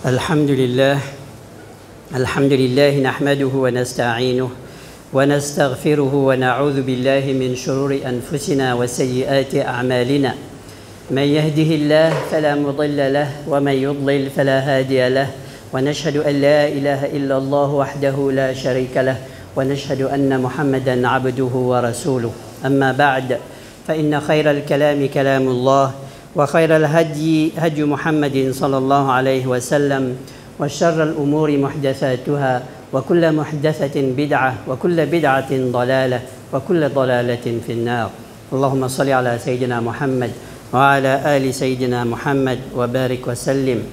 الحمد لله نحمده ونستعينه ونستغفره ونعوذ بالله من شرور أنفسنا وسيئات أعمالنا من يهده الله فلا مضل له ومن يضلل فلا هادي له ونشهد أن لا إله إلا الله وحده لا شريك له ونشهد أن محمدًا عبده ورسوله أما بعد فإن خير الكلام كلام الله وخير الهدي هدي محمد صلى الله عليه وسلم وشر الأمور محدثاتها وكل محدثة بدعة وكل بدعة ضلالة وكل ضلالة في النار اللهم صل على سيدنا محمد وعلى آل سيدنا محمد وبارك وسلم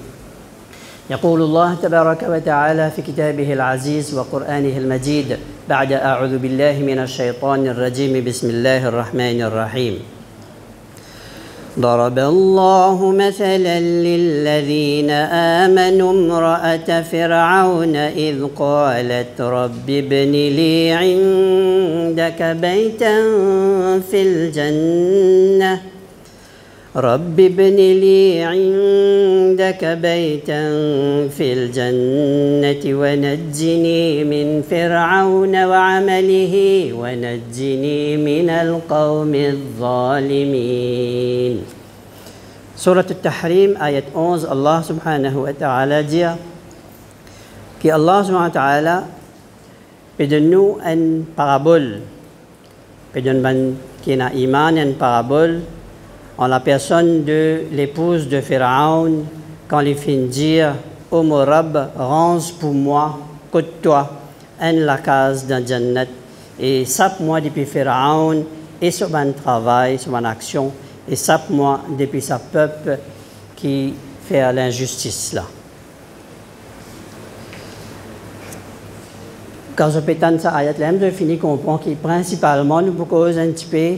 يقول الله تبارك وتعالى في كتابه العزيز وقرآنه المجيد بعد أعوذ بالله من الشيطان الرجيم بسم الله الرحمن الرحيم ضرب الله مثلا للذين آمنوا امرأة فرعون إذ قالت رب ابن لي عندك بيتا في الجنة رب ابن لي عندك بيتا في الجنة ونجني من فرعون وعمله ونجني من القوم الظالمين. Surat Al-Tahrim ayat 11 Allah subhanahu wa ta'ala dit que Allah subhanahu wa ta'ala peut donner une parabole, peut donner qui a iman une parabole en la personne de l'épouse de Pharaon, quand il finit dire « Ô mon Rab, range pour moi, côte-toi, la case dans Jannat, et sape-moi depuis Pharaon, et sur mon travail, sur mon action, et sape-moi depuis sa peuple qui fait l'injustice là. » Quand je pétane ça ayat là, je finis comprendre que principalement nous pouvons causer un petit peu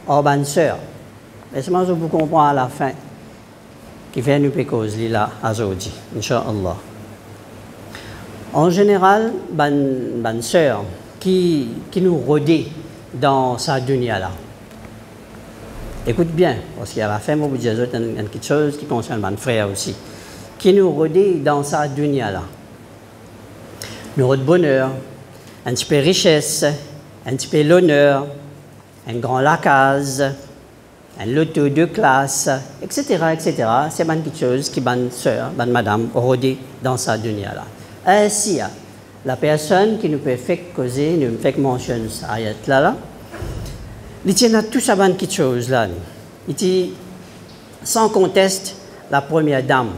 urban sœur. Mais seulement je vous comprends à la fin qui fait nous cause là aujourd'hui, Inch'Allah. En général, ban sœur qui nous rôdait dans sa dunya là. Écoute bien, parce qu'à la fin, vous dire quelque chose qui concerne mon frère aussi. Qui nous rôdait dans sa dunya là. Nous rôde bonheur, un petit peu richesse, un petit peu l'honneur, un grand lacase, un loto de classe, etc., etc. C'est quelque chose qui ban sœur, ban madame, rôdé dans sa dunya là. Ainsi, la personne qui nous peut faire causer, nous fait mentionner ça ayat là, il tient à tout ça ban quelque chose là. Il dit sans conteste la première dame.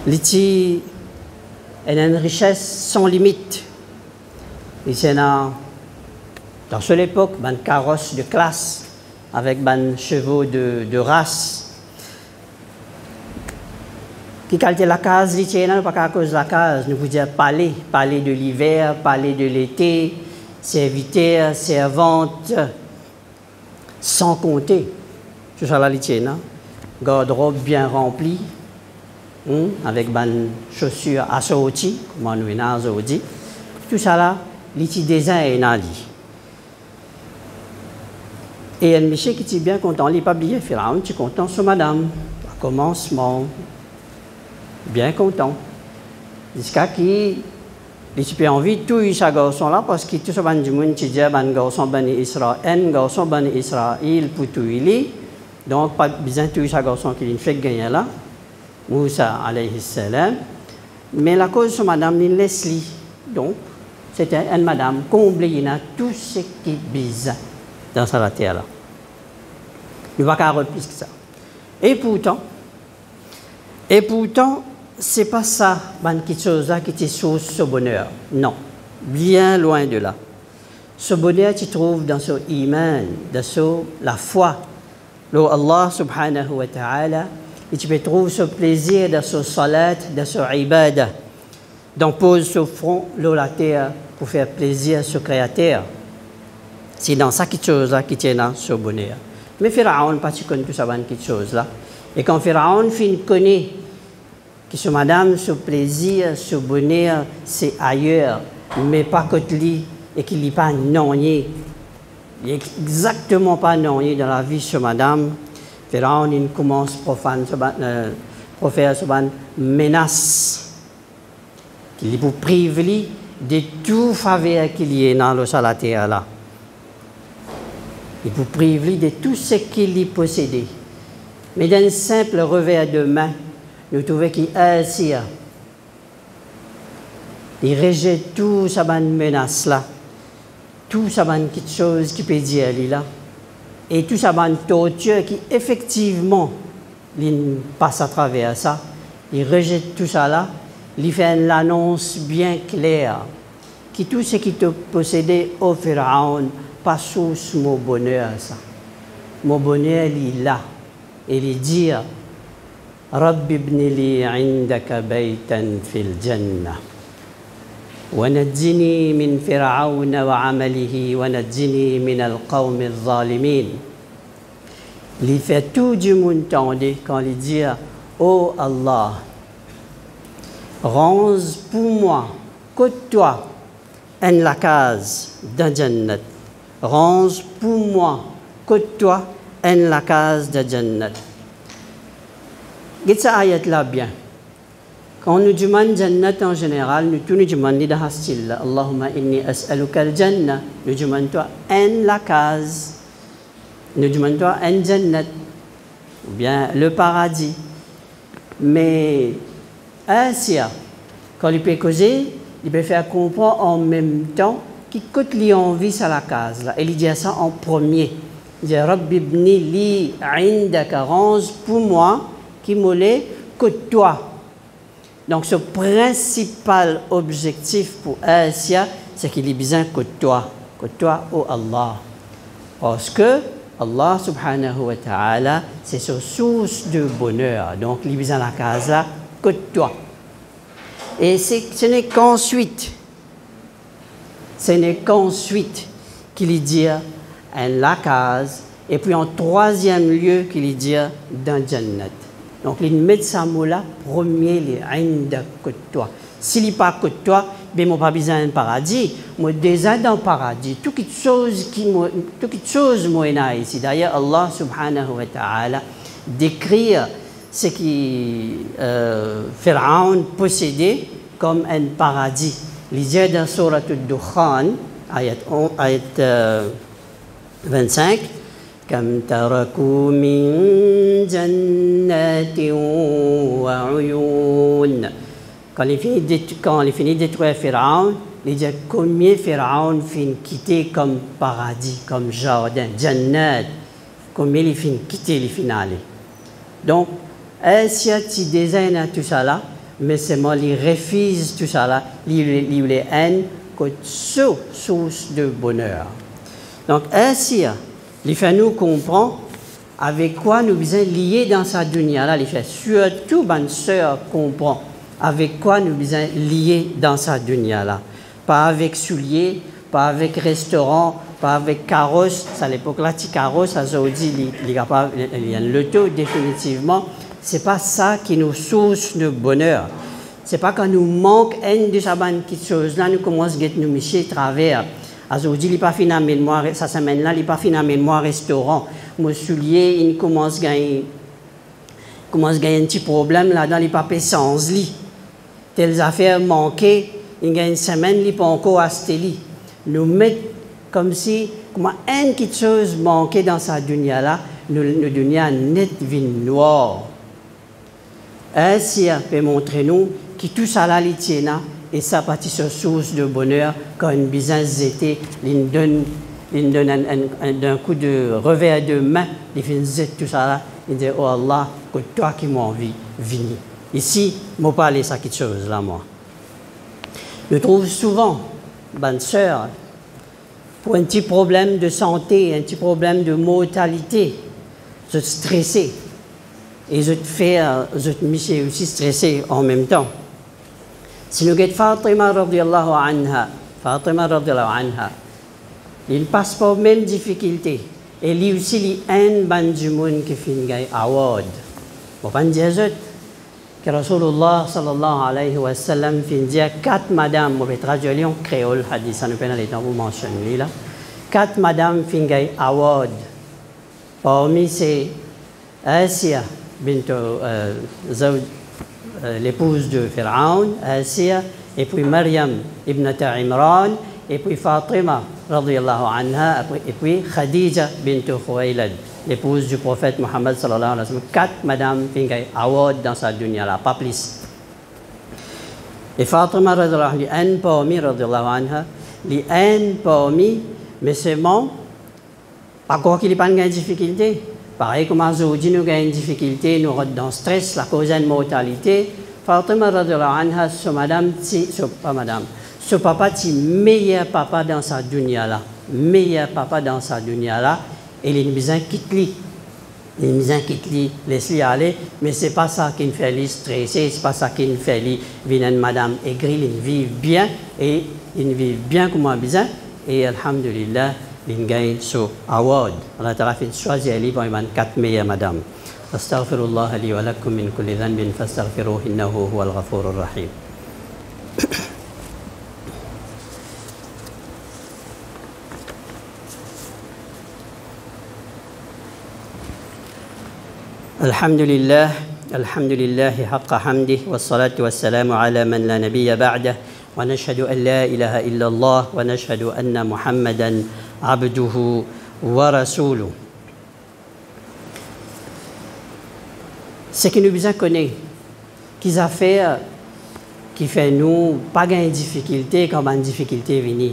Il dit elle a une richesse sans limite. Il tient dans cette époque ban carrosse de classe avec des chevaux de race. Qui qualité la case, pas qu'à cause de la case, nous vous dire parler de l'hiver, parler de l'été, serviteurs, servantes, sans compter. Tout ça là, garde-robe bien remplie, avec des chaussures assorties, comme on a dit. Tout ça là, l'outil dessin est nadi. Et un monsieur qui était bien content, il n'est pas bien Pharaon, tu es content sur madame. Commencement, bien content. Jusqu'à qui, il a envie de tout ce garçon là, parce que tout ce monde qui dit, un garçon bani Israël, pour tout il est. Donc, pas besoin de tout ce garçon qui fait gagner là, Moussa alayhi salam. Mais la cause sur madame, il laisse lui. Donc, c'était une madame comblée, il a tout ce qui est bizarre dans sa terre là. Il ne va pas plus que ça. Et pourtant, ce n'est pas ça, quelque chose qui te source ce bonheur. Non, bien loin de là. Ce bonheur, tu trouves dans ce iman, dans la foi. Là, Allah subhanahu wa ta'ala, et tu peux trouver ce plaisir dans ce salat, dans ce ibadah. Donc, pose ce front, la terre, pour faire plaisir à ce créateur. C'est dans ça quelque chose là qui tient dans ce bonheur. Mais Pharaon, pas tu connais tout ça, quelque chose là. Et quand Pharaon connaît que ce madame, ce plaisir, ce bonheur, c'est ailleurs, mais pas que lui, et qu'il n'est pas nonier. Il n'est exactement pas nonier dans la vie de ce madame. Pharaon, il commence profane pour faire une menace, qui pour priver de tout faveur qu'il y a dans la terre là. Il pour priver de tout ce qu'il possédait. Mais d'un simple revers de main, nous trouvons qu'il est assis. Il rejette tout ça menace là, tout ça quelque chose qui peut dire là, et tout ça torture qui effectivement il passe à travers ça. Il rejette tout ça là, il fait une annonce bien claire que tout ce qui te possédait au Pharaon pas sous mon bonheur ça. Mon bonheur il est là, et il dit Rabbi ibni li indaka baytan fil jannah. ونجني من فرعون وعمله ونجني من القوم الظالمين. Il fait tout du monde tendait quand il dit Oh Allah, range pour moi, côte-toi, en la case de Jannat. Range pour moi, côte-toi, en la case de Jannat. Qu'est-ce ayat là bien? Quand nous demandons Jannat en général, nous nous demandons de hastil. Allahumma inni as'aluka al-Jannah. Nous demandons toi en la case. Nous demandons toi en Jannat. Ou bien le paradis. Mais Asia, quand il peut causer, il peut faire comprendre en même temps qu'il coûte lui envie à la case. Là. Et il dit ça en premier. Il dit Rabbi ibni li indaka, range pour moi qui m'olé coûte toi. Donc, ce principal objectif pour Asia, c'est qu'il est besoin que toi, oh Allah. Parce que Allah subhanahu wa ta'ala, c'est sa source de bonheur. Donc, il est besoin de la case là, que toi. Et ce n'est qu'ensuite qu'il dit en la case, et puis en troisième lieu qu'il dit dans Jannat. Donc, il met ça mot-là, premier, il est toi. S'il n'est pas que toi, ben, je n'ai pas besoin d'un paradis. Moi, déjà dans le paradis, toute chose, moi, ici. D'ailleurs, Allah subhanahu wa ta'ala décrit ce que Pharaon possédait comme un paradis. Il dit dans Surat al-Dukhan, ayat 25, كم تركوا من جنات وعيون. Quand il finit de détruire Pharaon, il dit combien Pharaon finit quitter comme paradis, comme jardin, Jannat, combien il finit quitter les finales. Donc, si tu désignes tout ça là, mais c'est moi qui refuse tout ça là, il est haine comme source de bonheur. Donc, ainsi, il fait nous comprendre avec quoi nous sommes liés dans sa dunya là. Il fait surtout, bonne sœur, comprend avec quoi nous sommes liés dans sa dunya là. Pas avec souliers, pas avec restaurant, pas avec carrosse. À l'époque là, petit carrosse, à Saoudi, il y a l'auto définitivement. C'est pas ça qui nous source de bonheur. C'est pas quand nous manque une de ces choses là, nous commençons à nous méfier travers. Aujourd'hui, il n'est pas fini à moi, cette semaine-là, il n'est pas fini à moi restaurant. Mon soulier, il commence à gagner un petit problème là-dedans, il n'est pas payé sans lit. Telles affaires manquées, il y a une semaine, il n'est pas encore acheté lit. Nous mettons comme si, comme une petite chose manquée dans sa dunya là, nous dunya net vie noire. Ainsi, peut montrer nous que tout ça là, il tient. Et ça partit sur source de bonheur quand une business était, il donne d'un coup de revers de main, il fait tout ça là, il dit oh Allah, que toi qui m'as envie, venir. Ici, je ne parle de ça quelque chose là, moi. Je trouve souvent, bonne sœur, pour un petit problème de santé, un petit problème de mortalité, je suis stressé. Et je me suis aussi stressé en même temps. Si nous regardons Fatima radiyallahu anha, il ne passe pas aux mêmes difficultés. Et lui aussi, il y a un ban du monde qui fait une award. Bon, pas dire que Rasulullah sallallahu alayhi wa sallam fait dire 4 madames, on va traduire en créole, hadith, ça nous permet de vous mentionner là. 4 madames fait une award. Parmi ces Asia, l'épouse de Pharaon, Asiya, et puis Maryam ibn Imran, et puis Fatima, radiyallahu anha, et puis Khadija bint Khuwaylid, l'épouse du prophète Mohammed sallallahu alayhi wa sallam. 4 madame fingay awad dans sa dunya là, pas plus. Et Fatima radiyallahu anha, li en parmi, mais c'est bon, pas quoi qu'il n'y ait pas de difficulté. Pareil comme aujourd'hui nous avons une difficulté, nous sommes dans le stress, la cause de mortalité. Fatima radiyallahu anha, ce papa est meilleur papa dans sa dunya là, meilleur papa dans sa dunya là, et il nous a quitté. Il nous a quitté, laisse-le aller, mais ce n'est pas ça qui nous fait les stresser, ce n'est pas ça qui nous fait les venir madame aigrie, ils vivent bien, et ils vivent bien comme on a besoin, et alhamdulillah, ils gagnent ce award. Allah Ta'ala fait choisir les 4 meilleures madame. Astaghfirullah li wa lakum min kulli dhanbin fastaghfiruhu innahu huwal ghafurur rahim. الحمد لله حق حمده والصلاة والسلام على من لا نبي بعده ونشهد أن لا إله إلا الله ونشهد أن محمدا عبده ورسوله. Ce qui nous besoin connaître, qu'ils a fait, qui fait nous pas gagner difficulté quand une difficulté vient,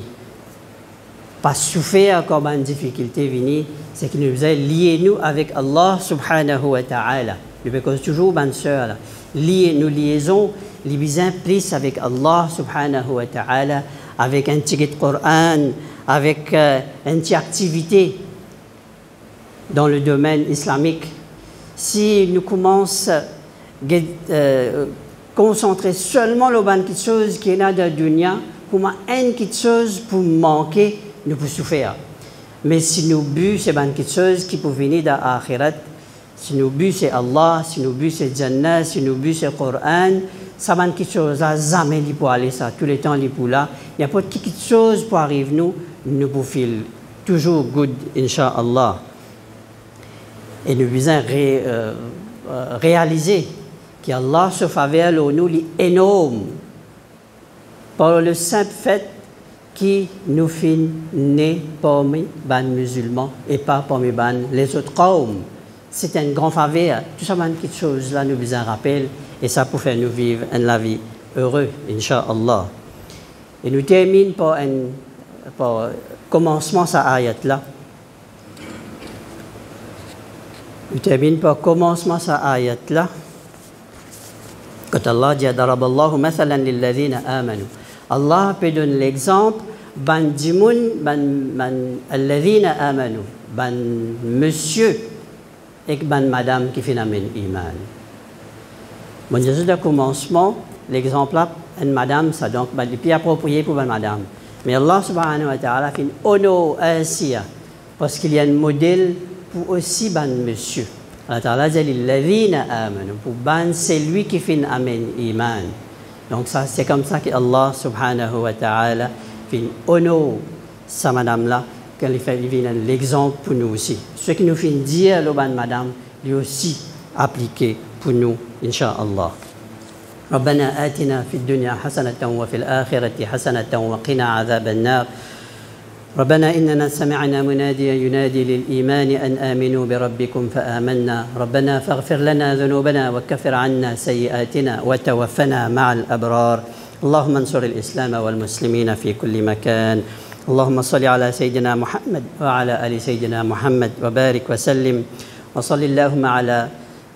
pas souffrir quand une difficulté vient, c'est que nous besoin lier nous avec Allah subhanahu wa ta'ala. Parce que toujours bonne sœur, lier nos liaisons, les besoins plus avec Allah subhanahu wa ta'ala, avec un petit Coran, avec une petite activité dans le domaine islamique. Si nous commençons à concentrer seulement sur une petite chose qui est dans la dunya, comme une petite chose pour manquer, nous pouvons souffrir. Mais si nous but, c'est une petite chose qui peut venir dans l'akhirat. Si nous but, c'est Allah, si nous but, c'est Jannah, si nous but, c'est le Coran, ça va une petite chose là, jamais il peut aller ça, tout le temps il peut là. Il n'y a pas de petite chose pour arriver nous pouvons faire toujours good, Inch'Allah. Et nous devons réaliser qu'Allah se faveur nous est énorme par le simple fait qui nous fait nés parmi les musulmans et pas parmi les autres qawm. C'est un grand faveur. Tout ça, quelque chose là nous besoin rappel et ça pour faire nous vivre une vie heureuse, Inch'Allah. Et nous terminons par commencement sa ayat là. Nous terminons par commencement sa ayat là. Quand Allah dit daraballahu mathalan lilladhina amanu. Allah peut donner l'exemple ban dimoun ban alladhina amanu, ban monsieur et ban madame qui fait l'amen iman. Bon, juste de commencement, l'exemple là, une madame, ça donc le plus approprié pour une madame. Mais Allah subhanahu wa ta'ala fait une honneur à Asiya parce qu'il y a un modèle pour aussi ban monsieur. Allah ta'ala dit lilladhina amanu, pour ban c'est lui qui fait l'amen iman. Donc ça, c'est comme ça que Allah subhanahu wa ta'ala fait une honneur sa madame-là, qu'elle fait vivre l'exemple pour nous aussi. Ce qui nous fait dire, le ban madame, lui aussi appliqué pour nous, Inch'Allah. ربنا آتنا في الدنيا حسنة وفي الآخرة حسنة وقنا عذاب النار ربنا إننا سمعنا مناديا ينادي للإيمان أن آمنوا بربكم فآمنا ربنا فاغفر لنا ذنوبنا وكفر عنا سيئاتنا وتوفنا مع الأبرار اللهم انصر الإسلام والمسلمين في كل مكان اللهم صل على سيدنا محمد وعلى آل سيدنا محمد وبارك وسلم وصل اللهم على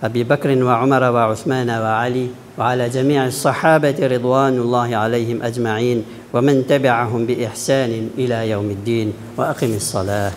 أبي بكر وعمر وعثمان وعلي وعلى جميع الصحابة رضوان الله عليهم أجمعين ومن تبعهم بإحسان إلى يوم الدين وأقم الصلاة